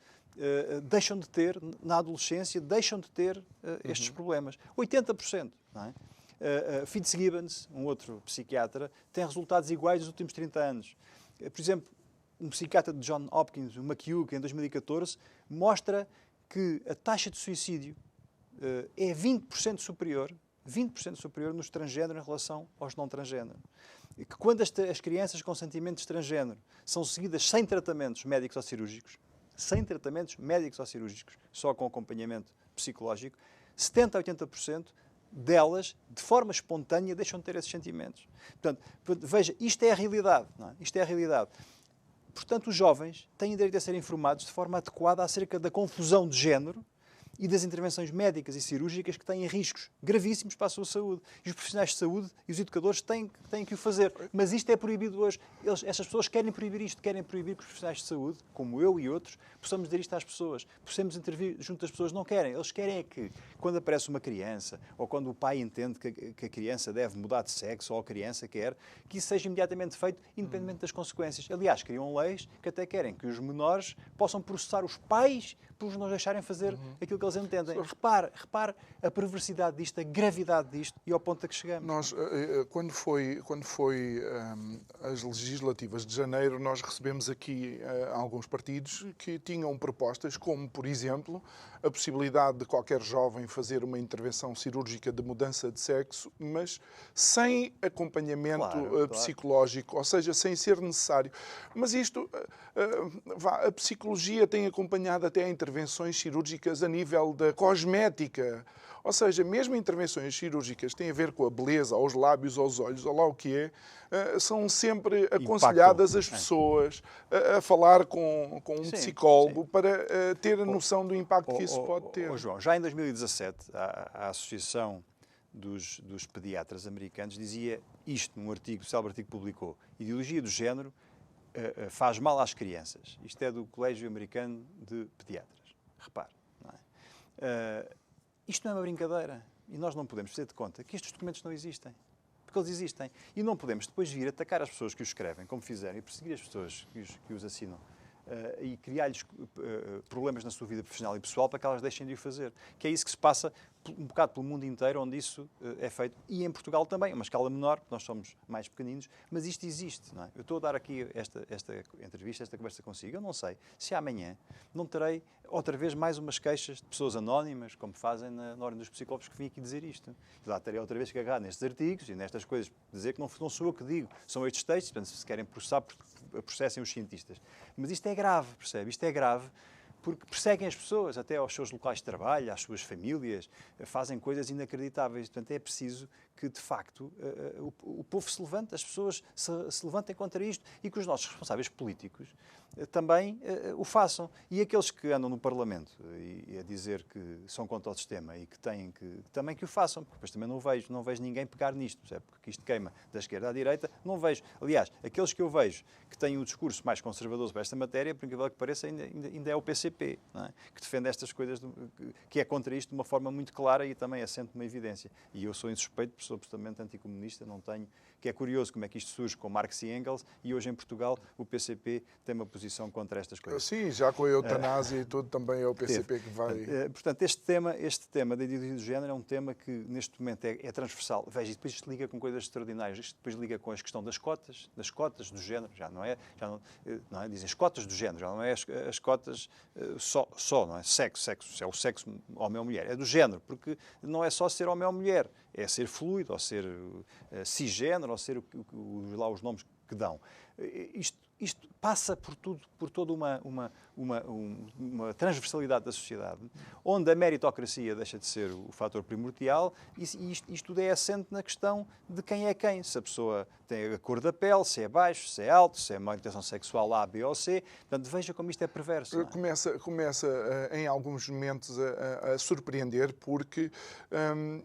deixam de ter, na adolescência, estes problemas. 80%, não é? Fitzgibbons, um outro psiquiatra, tem resultados iguais nos últimos 30 anos. Por exemplo, um psiquiatra de John Hopkins, o McHugh, que em 2014, mostra que a taxa de suicídio é 20% superior nos transgênero em relação aos não transgênero. E que quando as crianças com sentimentos de transgênero são seguidas sem tratamentos médicos ou cirúrgicos, só com acompanhamento psicológico, 70% a 80% delas, de forma espontânea, deixam de ter esses sentimentos. Portanto, veja, isto é a realidade. Não é? Isto é a realidade. Portanto, os jovens têm direito a ser informados de forma adequada acerca da confusão de género e das intervenções médicas e cirúrgicas que têm riscos gravíssimos para a sua saúde. E os profissionais de saúde e os educadores têm que o fazer. Mas isto é proibido hoje. Estas pessoas querem proibir isto, querem proibir que os profissionais de saúde, como eu e outros, possamos dizer isto às pessoas, possamos intervir junto das pessoas. Não querem. Eles querem é que, quando aparece uma criança, ou quando o pai entende que a criança deve mudar de sexo, ou a criança quer, que isso seja imediatamente feito, independentemente das consequências. Aliás, criam leis que até querem que os menores possam processar os pais por nos deixarem fazer aquilo que eles entendem. Repare a perversidade disto, a gravidade disto e ao ponto a que chegamos. Nós, quando foi as legislativas de janeiro, nós recebemos aqui alguns partidos que tinham propostas, como, por exemplo, a possibilidade de qualquer jovem fazer uma intervenção cirúrgica de mudança de sexo, mas sem acompanhamento psicológico, ou seja, sem ser necessário. Mas isto, a psicologia tem acompanhado até intervenções cirúrgicas a nível da cosmética. Ou seja, mesmo intervenções cirúrgicas que têm a ver com a beleza, aos lábios, aos olhos, ou lá o que é, são sempre aconselhadas as pessoas a falar com um psicólogo para ter a noção do impacto que isso pode ter. João, já em 2017, a Associação dos Pediatras Americanos dizia isto num artigo, o célebre artigo que publicou: ideologia do género faz mal às crianças. Isto é do Colégio Americano de Pediatras. Repare, não é? Isto não é uma brincadeira. E nós não podemos fazer de conta que estes documentos não existem. Porque eles existem. E não podemos depois vir atacar as pessoas que os escrevem, como fizeram, e perseguir as pessoas que os assinam. E criar-lhes problemas na sua vida profissional e pessoal para que elas deixem de o fazer. Que é isso que se passa um bocado pelo mundo inteiro, onde isso é feito. E em Portugal também, uma escala menor, porque nós somos mais pequeninos, mas isto existe. Não é? Eu estou a dar aqui esta entrevista, esta conversa consigo. Eu não sei se amanhã não terei outra vez mais umas queixas de pessoas anónimas, como fazem na Ordem dos Psicólogos, que vêm aqui dizer isto. E lá terei outra vez que agarrar nestes artigos e nestas coisas, dizer que não sou eu que digo, são estes textos, portanto, se querem processar, processem os cientistas. Mas isto é grave, percebe? Isto é grave porque perseguem as pessoas, até aos seus locais de trabalho, às suas famílias, fazem coisas inacreditáveis. Portanto, é preciso que, de facto, o povo se levante, as pessoas se levantem contra isto e que os nossos responsáveis políticos também o façam. E aqueles que andam no Parlamento e a dizer que são contra o sistema e que têm também que o façam, porque depois também não vejo ninguém pegar nisto, percebe? Porque isto queima da esquerda à direita, não vejo. Aliás, aqueles que eu vejo que têm o discurso mais conservador para esta matéria, por incrível que pareça, ainda é o PCP, não é? Que defende estas coisas, que é contra isto de uma forma muito clara e também assente uma evidência. E eu sou insuspeito, sou absolutamente anticomunista, não tenho... Que é curioso como é que isto surge com Marx e Engels e hoje em Portugal o PCP tem uma posição contra estas coisas. Sim, já com a eutanásia e tudo também é o PCP que vai... Portanto, este tema da ideologia do género é um tema que neste momento é transversal. Veja, e depois isto liga com coisas extraordinárias. Isto depois liga com a questão das cotas do género. Já não é, dizem as cotas do género, já não é as cotas só, não é? Sexo, é o sexo homem ou mulher. É do género, porque não é só ser homem ou mulher, é ser fluido, ou ser cisgénero, ou ser lá os nomes que dão. Isto passa por toda uma transversalidade da sociedade, onde a meritocracia deixa de ser o fator primordial e isto tudo é assente na questão de quem é quem. Se a pessoa tem a cor da pele, se é baixo, se é alto, se é uma orientação sexual A, B ou C. Portanto, veja como isto é perverso. Não é? Começa em alguns momentos a surpreender, porque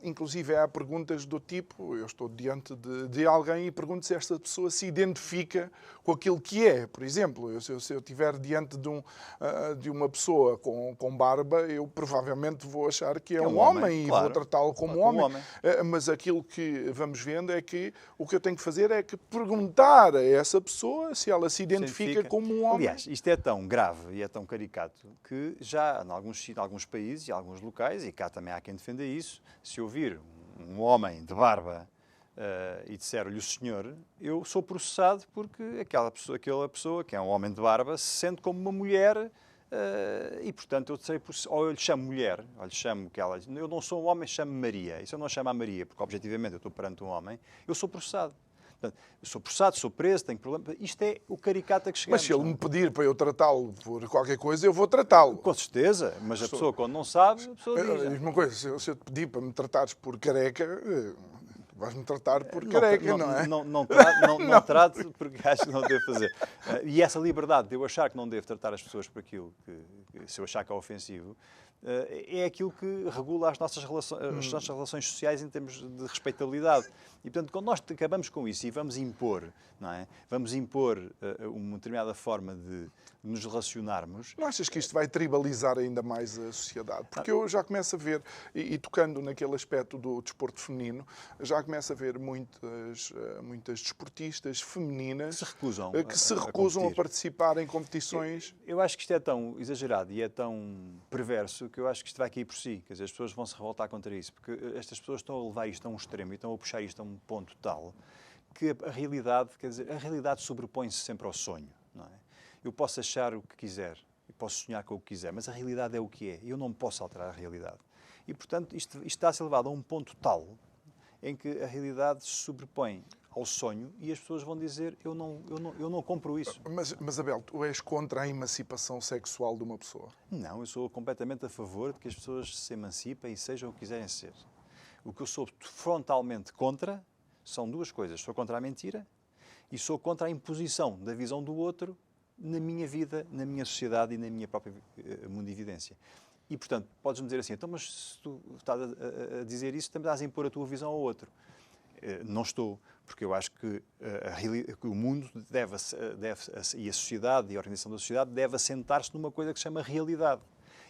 inclusive há perguntas do tipo, eu estou diante de alguém e pergunto se esta pessoa se identifica com aquilo que é. Por exemplo, se eu estiver diante de uma pessoa com barba, eu provavelmente vou achar que é um homem, claro, e vou tratá-lo como homem. Mas aquilo que vamos vendo é que o que eu tenho que fazer é que perguntar a essa pessoa se ela se identifica como um homem. Aliás, isto é tão grave e é tão caricato que já em alguns países e alguns locais, e cá também há quem defenda isso, se ouvir um homem de barba e disser-lhe o senhor, eu sou processado porque aquela pessoa que é um homem de barba se sente como uma mulher e, portanto, ou eu lhe chamo mulher, ou lhe chamo que ela... Eu não sou um homem, chamo Maria. E se eu não chamo a Maria, porque objetivamente eu estou perante um homem, eu sou processado. Portanto, eu sou processado, sou preso, tenho problema. Isto é o caricato a que chegamos. Mas se ele me pedir para eu tratá-lo por qualquer coisa, eu vou tratá-lo. Com certeza, mas a pessoa quando não sabe, a pessoa diz... Uma coisa, se eu te pedir para me tratares por careca... Vais-me tratar por careca, não é? Não trato porque acho que não devo fazer. E essa liberdade de eu achar que não devo tratar as pessoas por aquilo, se eu achar que é ofensivo, é aquilo que regula as nossas relações sociais em termos de respeitabilidade. E, portanto, quando nós acabamos com isso e vamos impor, não é? Vamos impor uma determinada forma de nos relacionarmos... Não achas que isto vai tribalizar ainda mais a sociedade? Porque eu já começo a ver, e tocando naquele aspecto do desporto feminino, já começo a ver muitas desportistas femininas que se recusam a participar em competições. Eu acho que isto é tão exagerado e é tão perverso que eu acho que isto vai cair por si. Quer dizer, as pessoas vão se revoltar contra isso, porque estas pessoas estão a levar isto a um extremo e estão a puxar isto a um ponto tal que a realidade sobrepõe-se sempre ao sonho, não é? Eu posso achar o que quiser, eu posso sonhar com o que quiser, mas a realidade é o que é. Eu não posso alterar a realidade. E, portanto, isto está a ser levado a um ponto tal em que a realidade se sobrepõe ao sonho e as pessoas vão dizer eu não compro isso. Mas Abel, tu és contra a emancipação sexual de uma pessoa? Não, eu sou completamente a favor de que as pessoas se emancipem e sejam o que quiserem ser. O que eu sou frontalmente contra são duas coisas. Sou contra a mentira e sou contra a imposição da visão do outro na minha vida, na minha sociedade e na minha própria mundividência. E, portanto, podes-me dizer assim, então, mas se tu estás a dizer isso, também estás a impor a tua visão ao outro. Não estou, porque eu acho que o mundo e a sociedade e a organização da sociedade deve assentar-se numa coisa que se chama realidade.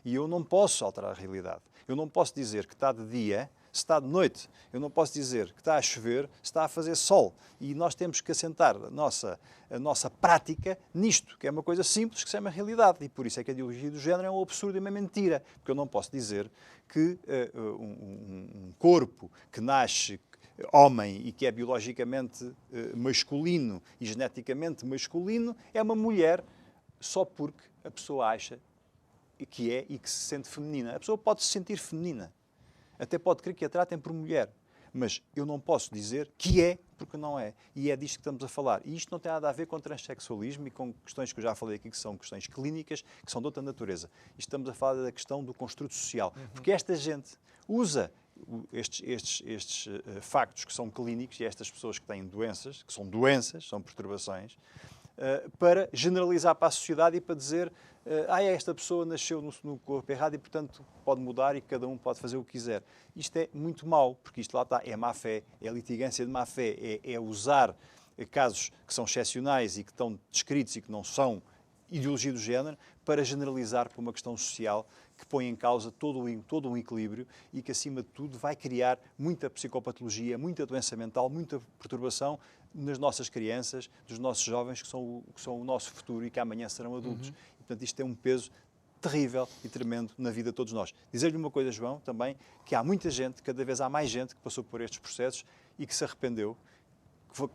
E eu não posso alterar a realidade. Eu não posso dizer que está de dia se está de noite. Eu não posso dizer que está a chover se está a fazer sol. E nós temos que assentar a nossa prática nisto, que é uma coisa simples que se chama realidade. E por isso é que a ideologia do género é um absurdo e uma mentira. Porque eu não posso dizer que um corpo que nasce homem e que é biologicamente masculino e geneticamente masculino é uma mulher só porque a pessoa acha que é e que se sente feminina. A pessoa pode se sentir feminina. Até pode querer que a tratem por mulher. Mas eu não posso dizer que é, porque não é. E é disto que estamos a falar. E isto não tem nada a ver com transexualismo e com questões que eu já falei aqui, que são questões clínicas, que são de outra natureza. Isto estamos a falar da questão do construto social. Porque esta gente usa estes factos que são clínicos e estas pessoas que têm doenças, que são doenças, são perturbações, para generalizar para a sociedade e para dizer esta pessoa nasceu no corpo errado e, portanto, pode mudar e cada um pode fazer o que quiser. Isto é muito mau, porque isto lá está, é má fé, é litigância de má fé, é usar casos que são excepcionais e que estão descritos e que não são ideologia do género para generalizar para uma questão social que põe em causa todo um equilíbrio e que, acima de tudo, vai criar muita psicopatologia, muita doença mental, muita perturbação nas nossas crianças, dos nossos jovens, que são o nosso futuro e que amanhã serão adultos. E, portanto, isto tem um peso terrível e tremendo na vida de todos nós. Dizer-lhe uma coisa, João, também, que há muita gente, cada vez há mais gente que passou por estes processos e que se arrependeu,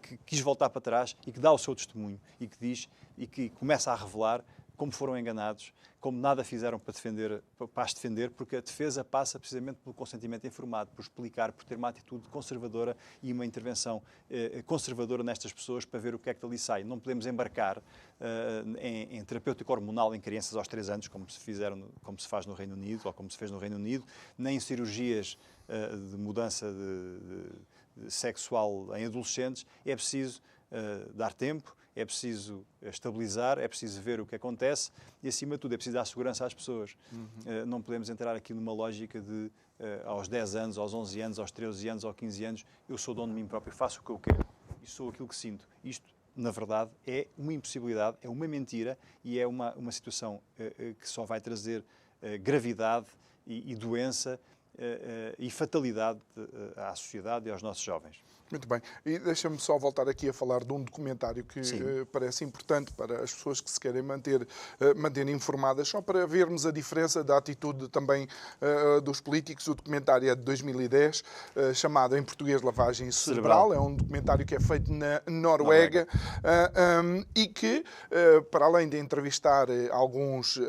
que quis voltar para trás e que dá o seu testemunho e que diz e que começa a revelar como foram enganados, como nada fizeram para as defender, porque a defesa passa precisamente pelo consentimento informado, por explicar, por ter uma atitude conservadora e uma intervenção conservadora nestas pessoas para ver o que é que dali sai. Não podemos embarcar em terapêutica hormonal em crianças aos 3 anos, como se faz no Reino Unido, ou como se fez no Reino Unido, nem em cirurgias de mudança sexual em adolescentes. É preciso dar tempo, é preciso estabilizar, é preciso ver o que acontece e, acima de tudo, é preciso dar segurança às pessoas. Não podemos entrar aqui numa lógica de, aos 10 anos, aos 11 anos, aos 13 anos, aos 15 anos, eu sou dono de mim próprio, faço o que eu quero e sou aquilo que sinto. Isto, na verdade, é uma impossibilidade, é uma mentira e é uma situação que só vai trazer gravidade e doença e fatalidade à sociedade e aos nossos jovens. Muito bem. E deixa-me só voltar aqui a falar de um documentário que parece importante para as pessoas que se querem manter informadas, só para vermos a diferença da atitude também dos políticos. O documentário é de 2010, chamado em português Lavagem Cerebral. É um documentário que é feito na Noruega. E que, para além de entrevistar alguns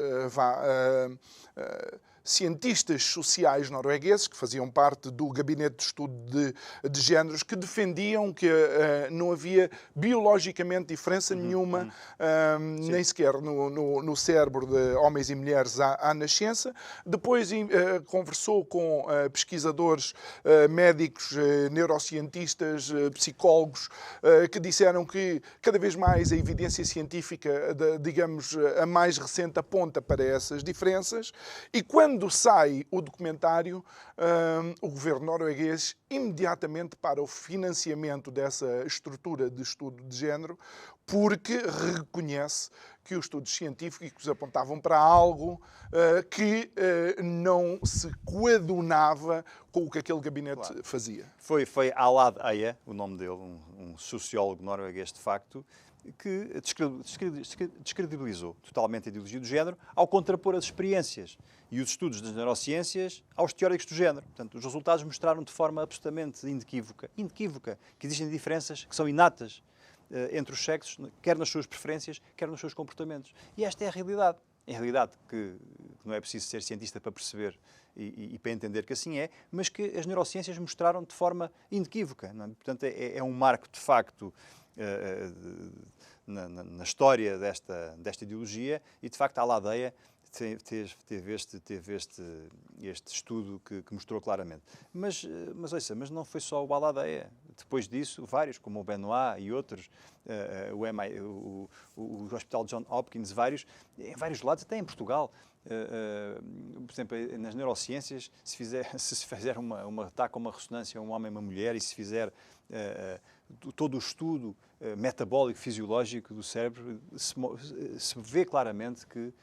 cientistas sociais noruegueses que faziam parte do Gabinete de Estudo de Géneros, que defendiam que não havia biologicamente diferença nenhuma, nem sequer no cérebro de homens e mulheres à nascença. Depois conversou com pesquisadores, médicos, neurocientistas, psicólogos, que disseram que cada vez mais a evidência científica, digamos, a mais recente, aponta para essas diferenças. E quando quando sai o documentário, o governo norueguês imediatamente para o financiamento dessa estrutura de estudo de género, porque reconhece que os estudos científicos apontavam para algo que não se coadunava com o que aquele gabinete fazia. Foi Alad Eia, o nome dele, um sociólogo norueguês de facto, que descredibilizou totalmente a ideologia do género ao contrapor as experiências e os estudos das neurociências aos teóricos do género. Portanto, os resultados mostraram de forma absolutamente inequívoca que existem diferenças que são inatas entre os sexos, quer nas suas preferências, quer nos seus comportamentos. E esta é a realidade. É a realidade que não é preciso ser cientista para perceber e para entender que assim é, mas que as neurociências mostraram de forma inequívoca. Não é? Portanto, é um marco, de facto, na história desta ideologia e, de facto, a Aladeia teve este estudo que mostrou claramente. Mas não foi só o Aladeia. Depois disso, vários, como o Benoit e outros, o Hospital John Hopkins, em vários lados, até em Portugal. Por exemplo, nas neurociências, se fizer um ataque a uma ressonância a um homem e uma mulher e se fizer todo o estudo metabólico, fisiológico do cérebro, se vê claramente que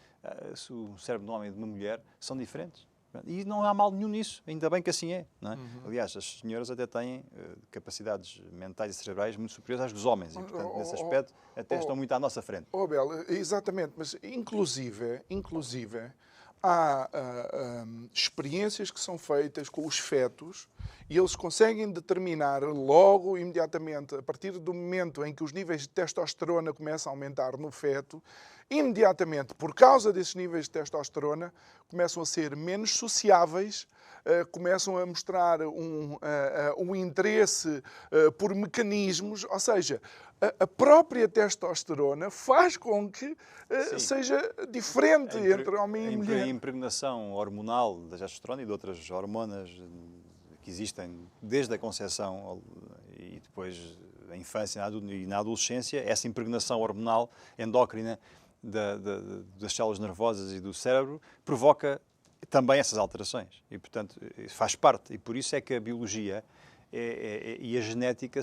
o cérebro de um homem e de uma mulher são diferentes. E não há mal nenhum nisso, ainda bem que assim é. Não é? Aliás, as senhoras até têm capacidades mentais e cerebrais muito superiores às dos homens e, portanto, nesse aspecto, até estão muito à nossa frente. Bel, exatamente, mas inclusive há experiências que são feitas com os fetos e eles conseguem determinar logo, imediatamente, a partir do momento em que os níveis de testosterona começam a aumentar no feto, imediatamente, por causa desses níveis de testosterona, começam a ser menos sociáveis, começam a mostrar um interesse por mecanismos, ou seja, a própria testosterona faz com que seja diferente entre homem e mulher. A impregnação hormonal da testosterona e de outras hormonas que existem desde a concepção e depois da infância e na adolescência, essa impregnação hormonal endócrina das células nervosas e do cérebro provoca também essas alterações e, portanto, faz parte. E por isso é que a biologia e a genética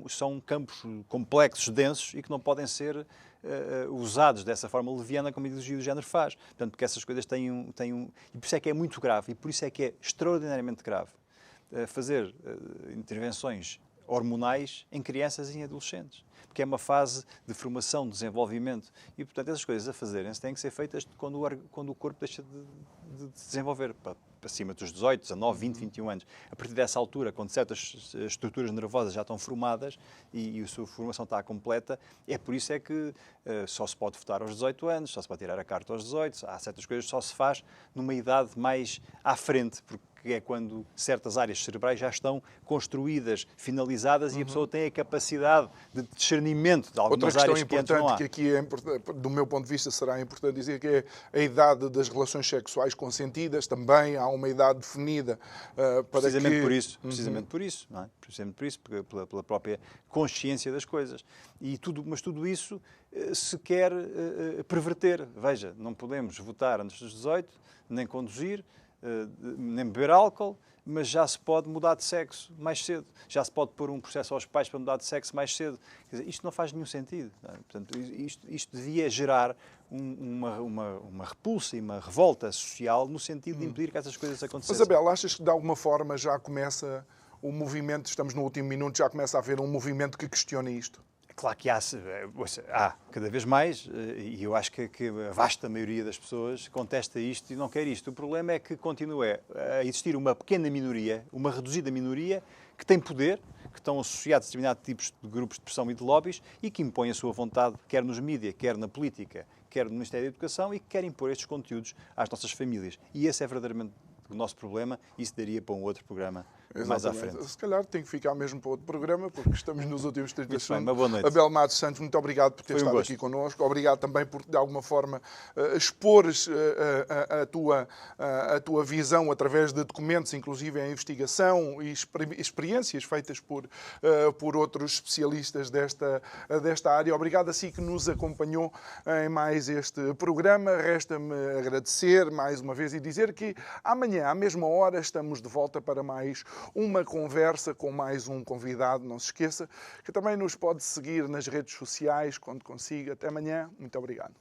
são campos complexos, densos e que não podem ser usados dessa forma leviana como a ideologia do género faz. Portanto, porque essas coisas têm e por isso é que é muito grave e por isso é que é extraordinariamente grave fazer intervenções hormonais em crianças e em adolescentes, porque é uma fase de formação, de desenvolvimento e, portanto, essas coisas a fazerem-se têm que ser feitas quando o corpo deixa de desenvolver, para acima dos 18, 19, 20, 21 anos. A partir dessa altura, quando certas estruturas nervosas já estão formadas e a sua formação está completa, é por isso é que só se pode votar aos 18 anos, só se pode tirar a carta aos 18, há certas coisas que só se faz numa idade mais à frente, porque é quando certas áreas cerebrais já estão construídas, finalizadas e a pessoa tem a capacidade de discernimento de algumas áreas que antes não há. Outra questão importante, que aqui, do meu ponto de vista, será importante dizer que é a idade das relações sexuais consentidas. Também há uma idade definida para precisamente por isso, não é? Precisamente por isso, pela própria consciência das coisas. Mas tudo isso se quer perverter. Veja, não podemos votar antes dos 18, nem conduzir, nem beber álcool, mas já se pode mudar de sexo mais cedo. Já se pode pôr um processo aos pais para mudar de sexo mais cedo. Quer dizer, isto não faz nenhum sentido. Não é? Portanto, isto devia gerar uma repulsa e uma revolta social no sentido de impedir que essas coisas acontecessem. Mas, Abel, achas que de alguma forma já começa o movimento, estamos no último minuto, já começa a haver um movimento que questiona isto? Claro que há cada vez mais, e eu acho que a vasta maioria das pessoas contesta isto e não quer isto. O problema é que continua a existir uma pequena minoria, uma reduzida minoria, que tem poder, que estão associados a determinados tipos de grupos de pressão e de lobbies e que impõem a sua vontade, quer nos mídias, quer na política, quer no Ministério da Educação e que querem impor estes conteúdos às nossas famílias. E esse é verdadeiramente o nosso problema e isso daria para um outro programa mais à frente. Se calhar tem que ficar mesmo para outro programa, porque estamos nos últimos 30 segundos. Uma boa noite. Abel Matos Santos, muito obrigado por ter estado aqui connosco. Obrigado também por, de alguma forma, expores a tua visão através de documentos, inclusive a investigação e experiências feitas por outros especialistas desta área. Obrigado a si que nos acompanhou em mais este programa. Resta-me agradecer mais uma vez e dizer que amanhã, à mesma hora, estamos de volta para mais uma conversa com mais um convidado. Não se esqueça que também nos pode seguir nas redes sociais quando consiga. Até amanhã. Muito obrigado.